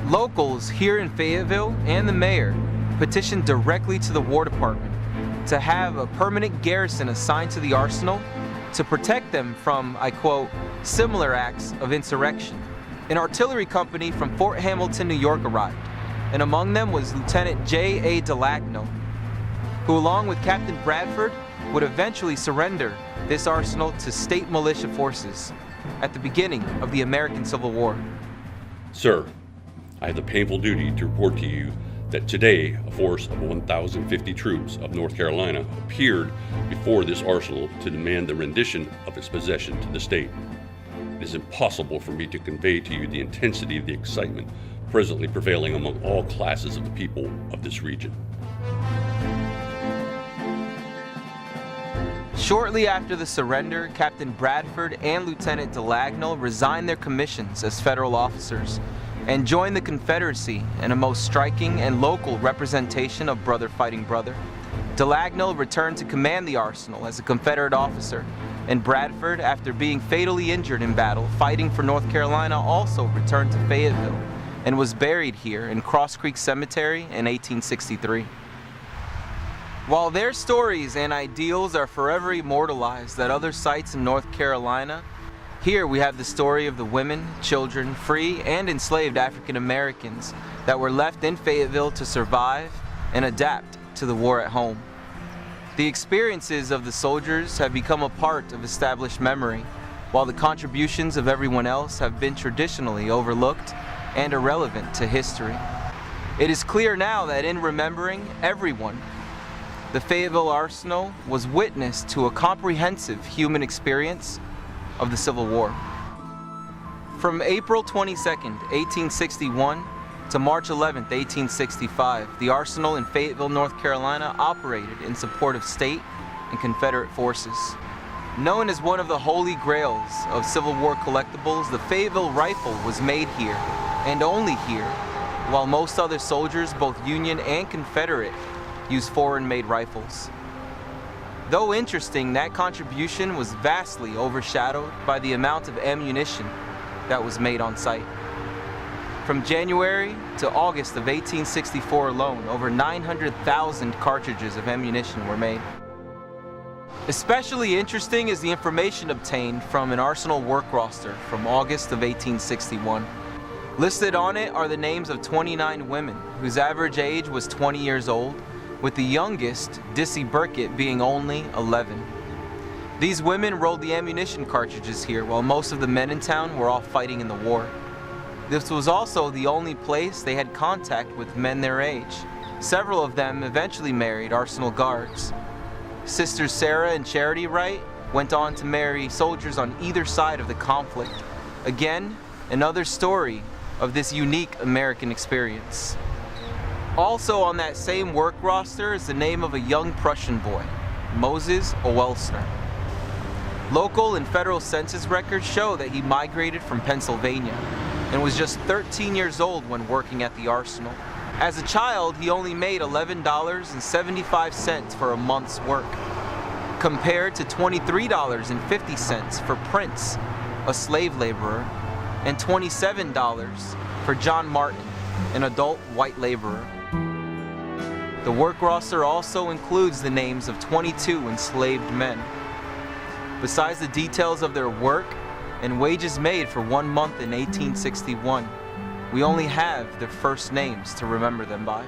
Locals here in Fayetteville and the mayor petitioned directly to the War Department to have a permanent garrison assigned to the arsenal to protect them from, I quote, similar acts of insurrection. An artillery company from Fort Hamilton, New York arrived, and among them was Lieutenant J.A. Delagno, who along with Captain Bradford would eventually surrender this arsenal to state militia forces at the beginning of the American Civil War. Sir, I have the painful duty to report to you that today a force of 1,050 troops of North Carolina appeared before this arsenal to demand the rendition of its possession to the state. It is impossible for me to convey to you the intensity of the excitement presently prevailing among all classes of the people of this region. Shortly after the surrender, Captain Bradford and Lieutenant Delagno resigned their commissions as federal officers and joined the Confederacy in a most striking and local representation of brother fighting brother. Delagno returned to command the arsenal as a Confederate officer, and Bradford, after being fatally injured in battle fighting for North Carolina, also returned to Fayetteville and was buried here in Cross Creek Cemetery in 1863. While their stories and ideals are forever immortalized at other sites in North Carolina, here we have the story of the women, children, free and enslaved African Americans that were left in Fayetteville to survive and adapt to the war at home. The experiences of the soldiers have become a part of established memory, while the contributions of everyone else have been traditionally overlooked and irrelevant to history. It is clear now that in remembering everyone, the Fayetteville Arsenal was witness to a comprehensive human experience of the Civil War. From April 22, 1861 to March 11, 1865, the Arsenal in Fayetteville, North Carolina operated in support of state and Confederate forces. Known as one of the holy grails of Civil War collectibles, the Fayetteville rifle was made here, and only here, while most other soldiers, both Union and Confederate, used foreign-made rifles. Though interesting, that contribution was vastly overshadowed by the amount of ammunition that was made on site. From January to August of 1864 alone, over 900,000 cartridges of ammunition were made. Especially interesting is the information obtained from an arsenal work roster from August of 1861. Listed on it are the names of 29 women whose average age was 20 years old, with the youngest, Dissy Burkett, being only 11. These women rolled the ammunition cartridges here while most of the men in town were off fighting in the war. This was also the only place they had contact with men their age. Several of them eventually married Arsenal guards. Sisters Sarah and Charity Wright went on to marry soldiers on either side of the conflict. Again, another story of this unique American experience. Also on that same work roster is the name of a young Prussian boy, Moses Owelsner. Local and federal census records show that he migrated from Pennsylvania and was just 13 years old when working at the arsenal. As a child, he only made $11.75 for a month's work, compared to $23.50 for Prince, a slave laborer, and $27 for John Martin, an adult white laborer. The work roster also includes the names of 22 enslaved men. Besides the details of their work and wages made for 1 month in 1861, we only have their first names to remember them by.